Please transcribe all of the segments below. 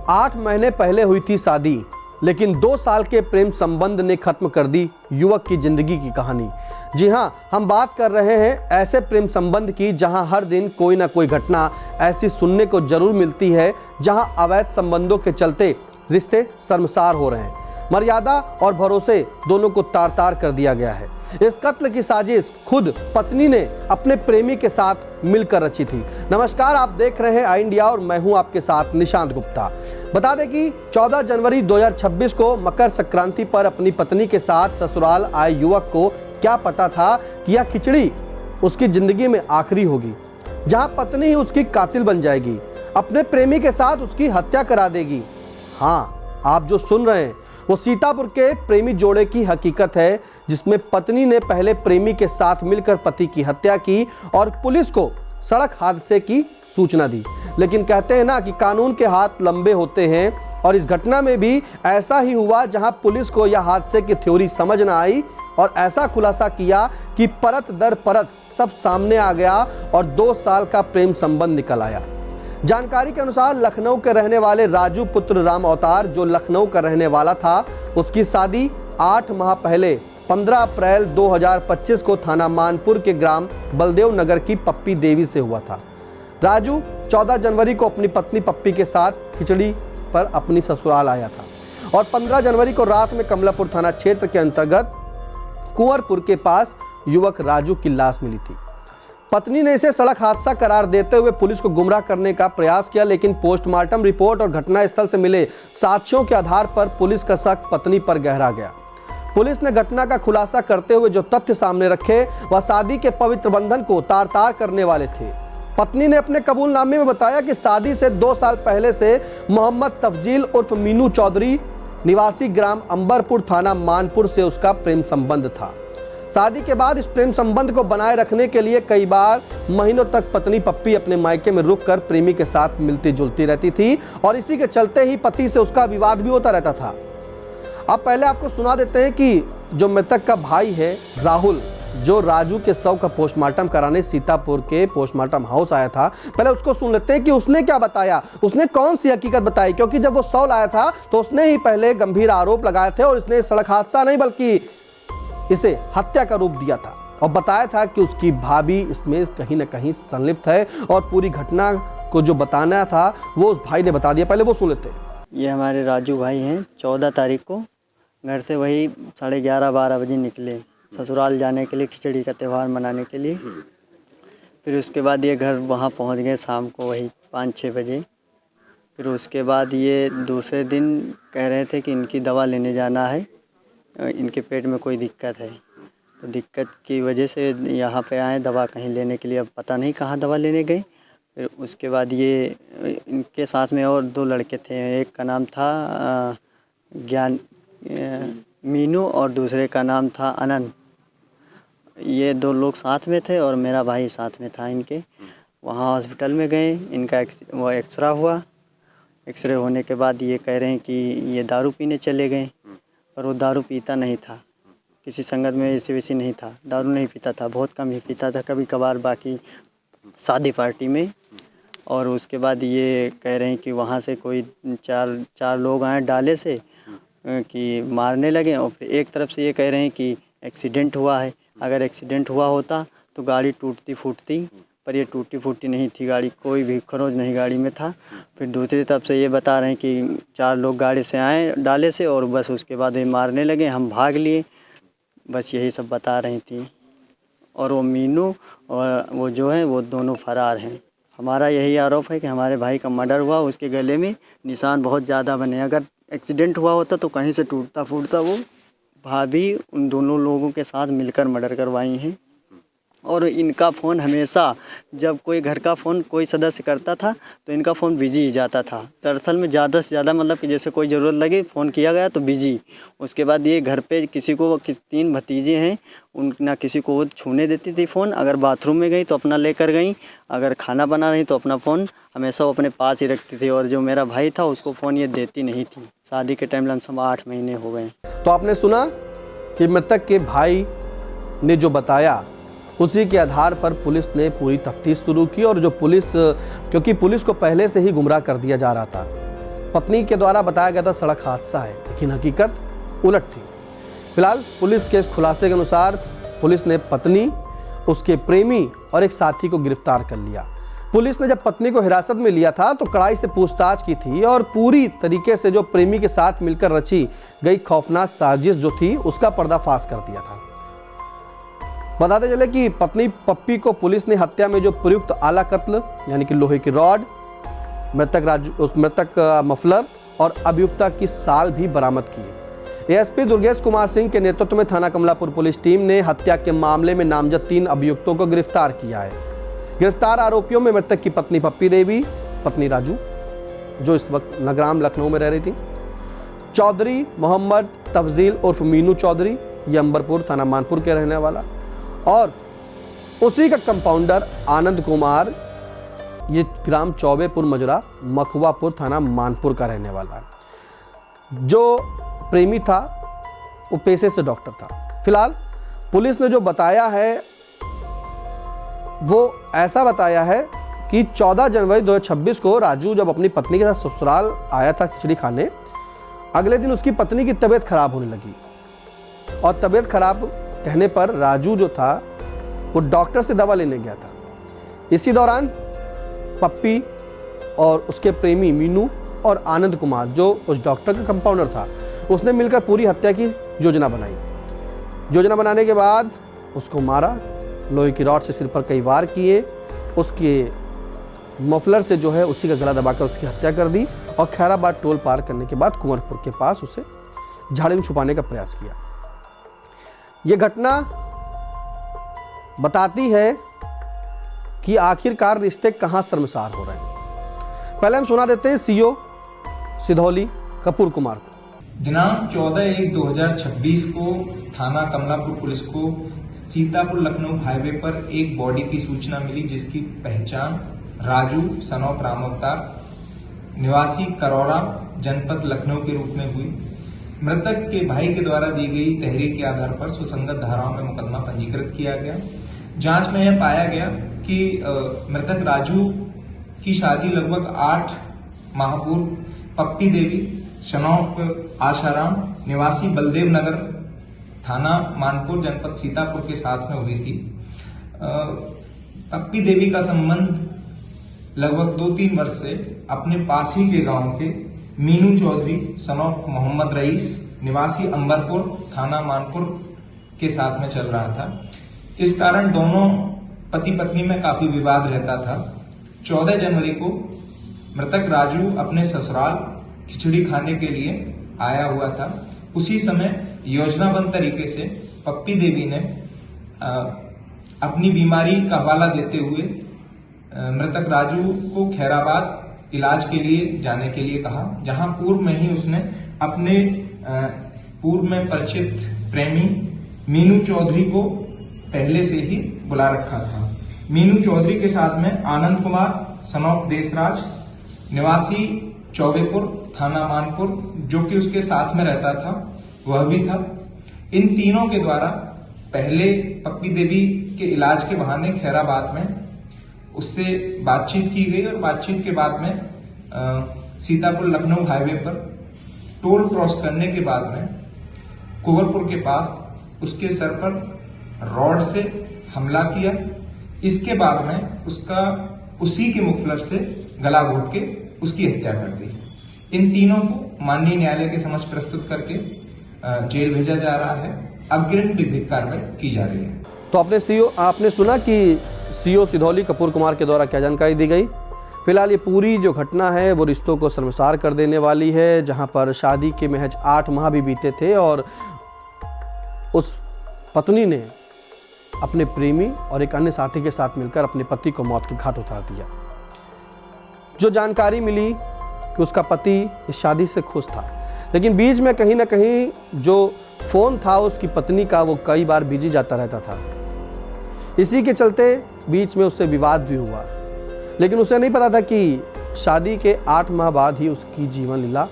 8 महीने पहले हुई थी शादी, लेकिन 2 साल के प्रेम संबंध ने खत्म कर दी युवक की जिंदगी की कहानी। जी हां, हम बात कर रहे हैं ऐसे प्रेम संबंध की जहां हर दिन कोई ना कोई घटना ऐसी सुनने को जरूर मिलती है जहां अवैध संबंधों के चलते रिश्ते शर्मसार हो रहे हैं। मर्यादा और भरोसे दोनों को तार तार कर दिया गया है। इस कत्ल की साजिश खुद पत्नी ने अपने प्रेमी के साथ मिलकर रची थी। नमस्कार, आप देख रहे हैं आई इंडिया और मैं हूं आपके साथ निशांत गुप्ता। बता दें कि 14 जनवरी 2026 को मकर संक्रांति पर अपनी पत्नी के साथ ससुराल आए युवक को क्या पता था कि यह खिचड़ी उसकी जिंदगी में आखिरी होगी, जहां पत्नी ही उसकी कातिल बन जाएगी, अपने प्रेमी के साथ उसकी हत्या करा देगी। हाँ, आप जो सुन रहे हैं वो सीतापुर के प्रेमी जोड़े की हकीकत है, जिसमें पत्नी ने पहले प्रेमी के साथ मिलकर पति की हत्या की और पुलिस को सड़क हादसे की सूचना दी। लेकिन कहते हैं ना कि कानून के हाथ लंबे होते हैं, और इस घटना में भी ऐसा ही हुआ, जहां पुलिस को यह हादसे की थ्योरी समझ न आई और ऐसा खुलासा किया कि परत दर परत सब सामने आ गया और 2 साल का प्रेम संबंध निकल आया। जानकारी के अनुसार लखनऊ के रहने वाले राजू पुत्र राम अवतार, जो लखनऊ का रहने वाला था, उसकी शादी 8 माह पहले 15 अप्रैल 2025 को थाना मानपुर के ग्राम बलदेव नगर की पप्पी देवी से हुआ था। राजू 14 जनवरी को अपनी पत्नी पप्पी के साथ खिचड़ी पर अपनी ससुराल आया था और 15 जनवरी को रात में कमलापुर थाना क्षेत्र के अंतर्गत कुंवरपुर के पास युवक राजू की लाश मिली थी। पत्नी ने इसे सड़क हादसा करार देते हुए पुलिस को गुमराह करने का प्रयास किया, लेकिन पोस्टमार्टम रिपोर्ट और घटनास्थल से मिले साक्ष्यों के आधार पर पुलिस का शक पत्नी पर गहरा गया। पुलिस ने घटना का खुलासा करते हुए जो तथ्य सामने रखे वह शादी के पवित्र बंधन को तार तार करने वाले थे। पत्नी ने अपने कबूलनामे में बताया कि शादी से 2 साल पहले से मोहम्मद तफजील उर्फ मीनू चौधरी निवासी ग्राम अंबरपुर थाना मानपुर से उसका प्रेम संबंध था। शादी के बाद इस प्रेम संबंध को बनाए रखने के लिए कई बार महीनों तक पत्नी पप्पी अपने मायके में रुककर प्रेमी के साथ मिलती जुलती रहती थी और इसी के चलते ही पति से उसका विवाद भी होता रहता था। अब पहले आपको सुना देते हैं कि जो मृतक का भाई है राहुल, जो राजू के शव का पोस्टमार्टम कराने सीतापुर के पोस्टमार्टम हाउस आया था, पहले उसको सुन लेते हैं कि उसने क्या बताया, उसने कौन सी हकीकत बताई। क्योंकि जब वो शव लाया था तो उसने ही पहले गंभीर आरोप लगाए थे और इसने सड़क हादसा नहीं बल्कि इसे हत्या का रूप दिया था और बताया था कि उसकी भाभी इसमें कहीं ना कहीं संलिप्त है और पूरी घटना को जो बताना था वो उस भाई ने बता दिया। पहले वो सुन लेते हैं। ये हमारे राजू भाई हैं। 14 तारीख को घर से वही 11:30-12 बजे निकले ससुराल जाने के लिए, खिचड़ी का त्यौहार मनाने के लिए। फिर उसके बाद ये घर वहाँ पहुँच गए शाम को वही 5-6 बजे। फिर उसके बाद ये दूसरे दिन कह रहे थे कि इनकी दवा लेने जाना है, इनके पेट में कोई दिक्कत है। तो दिक्कत की वजह से यहाँ पे आए दवा कहीं लेने के लिए। अब पता नहीं कहाँ दवा लेने गए। फिर उसके बाद ये इनके साथ में और 2 लड़के थे, एक का नाम था मीनू और दूसरे का नाम था अनंत। ये 2 लोग साथ में थे और मेरा भाई साथ में था इनके। वहाँ हॉस्पिटल में गए, इनका वो एक्सरे हुआ। एक्सरे होने के बाद ये कह रहे हैं कि ये दारू पीने चले गए, पर वो दारू पीता नहीं था, किसी संगत में ऐसे वैसे नहीं था, दारू नहीं पीता था, बहुत कम ही पीता था, कभी कभार बाकी शादी पार्टी में। और उसके बाद ये कह रहे हैं कि वहाँ से कोई चार लोग आए डाले से कि मारने लगे। और फिर एक तरफ से ये कह रहे हैं कि एक्सीडेंट हुआ है। अगर एक्सीडेंट हुआ होता तो गाड़ी टूटती फूटती, पर ये टूटी फूटी नहीं थी गाड़ी, कोई भी खरोच नहीं गाड़ी में था। फिर दूसरी तरफ से ये बता रहे हैं कि 4 लोग गाड़ी से आए डाले से और बस उसके बाद ये मारने लगे, हम भाग लिए, बस यही सब बता रही थी। और वो मीनू और वो जो है वो दोनों फरार हैं। हमारा यही आरोप है कि हमारे भाई का मर्डर हुआ, उसके गले में निशान बहुत ज़्यादा बने। अगर एक्सीडेंट हुआ होता तो कहीं से टूटता फूटता। वो भाभी उन दोनों लोगों के साथ मिलकर मर्डर करवाई हैं। और इनका फ़ोन हमेशा जब कोई घर का फ़ोन कोई सदस्य करता था तो इनका फ़ोन बिजी ही जाता था। दरअसल में ज़्यादा से ज़्यादा मतलब कि जैसे कोई ज़रूरत लगी फ़ोन किया गया तो बिजी। उसके बाद ये घर पे किसी को 3 भतीजे हैं, उन ना किसी को वो छूने देती थी फ़ोन। अगर बाथरूम में गई तो अपना लेकर गई, अगर खाना बना रही तो अपना फ़ोन हमेशा वो अपने पास ही रखती थी। और जो मेरा भाई था उसको फ़ोन ये देती नहीं थी। शादी के टाइम लमसम 8 महीने हो गए। तो आपने सुना कि मृतक के भाई ने जो बताया उसी के आधार पर पुलिस ने पूरी तफ्तीश शुरू की। और जो पुलिस, क्योंकि पुलिस को पहले से ही गुमराह कर दिया जा रहा था, पत्नी के द्वारा बताया गया था सड़क हादसा है, लेकिन हकीकत उलट थी। फिलहाल पुलिस के खुलासे के अनुसार पुलिस ने पत्नी, उसके प्रेमी और एक साथी को गिरफ्तार कर लिया। पुलिस ने जब पत्नी को हिरासत में लिया था तो कड़ाई से पूछताछ की थी और पूरी तरीके से जो प्रेमी के साथ मिलकर रची गई खौफनाक साजिश जो थी उसका पर्दाफाश कर दिया था। बताते चले कि पत्नी पप्पी को पुलिस ने हत्या में जो प्रयुक्त आला कत्ल यानी कि लोहे की रॉड, मृतक मफलर और अभियुक्ता की साल भी बरामद की। एएसपी दुर्गेश कुमार सिंह के नेतृत्व में थाना कमलापुर पुलिस टीम ने हत्या के मामले में नामजद 3 अभियुक्तों को गिरफ्तार किया है। गिरफ्तार आरोपियों में मृतक की पत्नी पप्पी देवी, पत्नी राजू जो इस वक्त नगराम लखनऊ में रह रही थी, चौधरी मोहम्मद तफजील उर्फ मीनू चौधरी, ये अंबरपुर थाना मानपुर के रहने वाला, और उसी का कंपाउंडर आनंद कुमार, ये ग्राम चौबेपुर मजरा मखुआपुर थाना मानपुर का रहने वाला है। जो प्रेमी था वो पेशे से डॉक्टर था। फिलहाल पुलिस ने जो बताया है वो ऐसा बताया है कि 14 जनवरी 2026 को राजू जब अपनी पत्नी के साथ ससुराल आया था खिचड़ी खाने, अगले दिन उसकी पत्नी की तबीयत खराब होने लगी और तबीयत खराब कहने पर राजू जो था वो डॉक्टर से दवा लेने गया था। इसी दौरान पप्पी और उसके प्रेमी मीनू और आनंद कुमार जो उस डॉक्टर का कंपाउंडर था, उसने मिलकर पूरी हत्या की योजना बनाई। योजना बनाने के बाद उसको मारा, लोहे की रॉड से सिर पर कई वार किए, उसके मफलर से जो है उसी का गला दबाकर उसकी हत्या कर दी और खैराबाद टोल पार करने के बाद कुंवरपुर के पास उसे झाड़ी में छुपाने का प्रयास किया। ये घटना बताती है कि आखिरकार रिश्ते कहां शर्मसार हो रहे हैं। पहले हम सुना देते हैं सीओ सिधौली कपूर कुमार को। दिनांक 14/1/2026 को थाना कमलापुर पुलिस को सीतापुर लखनऊ हाईवे पर एक बॉडी की सूचना मिली जिसकी पहचान राजू सन ऑफ राम अवतार निवासी करौरा जनपद लखनऊ के रूप में हुई। मृतक के भाई के द्वारा दी गई तहरीर के आधार पर सुसंगत धाराओं में मुकदमा पंजीकृत किया गया। जांच में यह पाया गया कि मृतक राजू की शादी लगभग 8 माह पूर्व पप्पी देवी शनौक आशाराम निवासी बलदेव नगर थाना मानपुर जनपद सीतापुर के साथ में हुई थी। पप्पी देवी का संबंध लगभग 2-3 वर्ष से अपने पास ही के गांव के मीनू चौधरी शनौक मोहम्मद रईस निवासी अंबरपुर थाना मानपुर के साथ में चल रहा था। इस कारण दोनों पति पत्नी में काफी विवाद रहता था। 14 जनवरी को मृतक राजू अपने ससुराल खिचड़ी खाने के लिए आया हुआ था। उसी समय योजनाबद्ध तरीके से पप्पी देवी ने अपनी बीमारी का हवाला देते हुए मृतक राजू को खैराबाद इलाज के लिए जाने के लिए कहा, जहां पूर्व में ही उसने अपने पूर्व में परिचित प्रेमी मीनू चौधरी को पहले से ही बुला रखा था। मीनू चौधरी के साथ में आनंद कुमार सनौक देसराज निवासी चौबेपुर थाना मानपुर जो कि उसके साथ में रहता था वह भी था। इन तीनों के द्वारा पहले पप्पी देवी के इलाज के बहाने खैराबाद में उससे बातचीत की गई और बातचीत के बाद में सीतापुर लखनऊ हाईवे पर टोल क्रॉस करने के बाद में कुंवरपुर के पास उसके सर पर रॉड से हमला किया। इसके बाद में उसका उसी के मुखलर से गला घोट के उसकी हत्या कर दी। इन तीनों को माननीय न्यायालय के समक्ष प्रस्तुत करके जेल भेजा जा रहा है। अग्रिम विधिक कार्रवाई की जा रही है। तो आपने सुना कि सीओ सिधौली कपूर कुमार के द्वारा क्या जानकारी दी गई। फिलहाल ये पूरी जो घटना है वो रिश्तों को शर्मसार कर देने वाली है, जहां पर शादी के महज 8 माह भी बीते थे और उस पत्नी ने अपने प्रेमी और एक अन्य साथी के साथ मिलकर अपने पति को मौत के घाट उतार दिया। जो जानकारी मिली कि उसका पति इस शादी से खुश था, लेकिन बीच में कहीं ना कहीं जो फ़ोन था उसकी पत्नी का वो कई बार बिजी जाता रहता था। इसी के चलते बीच में उससे विवाद भी हुआ, लेकिन उसे नहीं पता था कि शादी के 8 माह बाद ही उसकी जीवन लीला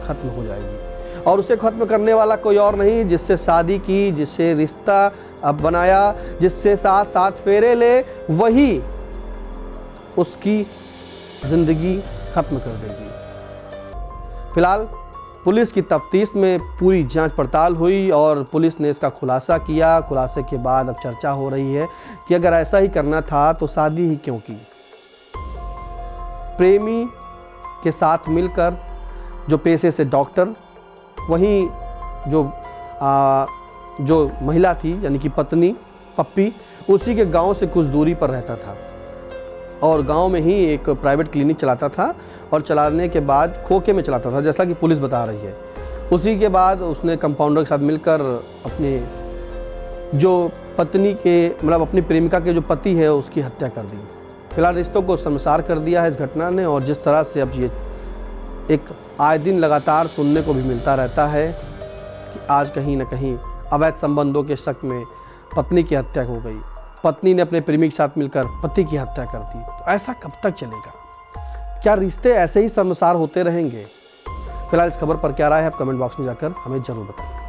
खत्म हो जाएगी और उसे खत्म करने वाला कोई और नहीं, जिससे शादी की, जिससे रिश्ता अब बनाया, जिससे साथ साथ फेरे ले, वही उसकी जिंदगी खत्म कर देगी। फिलहाल पुलिस की तफ्तीश में पूरी जांच पड़ताल हुई और पुलिस ने इसका खुलासा किया। खुलासे के बाद अब चर्चा हो रही है कि अगर ऐसा ही करना था तो शादी ही क्यों की। प्रेमी के साथ मिलकर, जो पेशे से डॉक्टर, वहीं जो महिला थी यानी कि पत्नी पप्पी, उसी के गांव से कुछ दूरी पर रहता था और गांव में ही एक प्राइवेट क्लिनिक चलाता था और चलाने के बाद खोखे में चलाता था, जैसा कि पुलिस बता रही है। उसी के बाद उसने कंपाउंडर के साथ मिलकर अपने जो पत्नी के मतलब अपनी प्रेमिका के जो पति है उसकी हत्या कर दी। फिलहाल रिश्तों को शर्मसार कर दिया है इस घटना ने, और जिस तरह से अब ये एक आए दिन लगातार सुनने को भी मिलता रहता है कि आज कहीं ना कहीं अवैध संबंधों के शक में पत्नी की हत्या हो गई, पत्नी ने अपने प्रेमी के साथ मिलकर पति की हत्या कर दी। तो ऐसा कब तक चलेगा? क्या रिश्ते ऐसे ही शर्मसार होते रहेंगे? फिलहाल इस खबर पर क्या राय है आप कमेंट बॉक्स में जाकर हमें जरूर बताएं।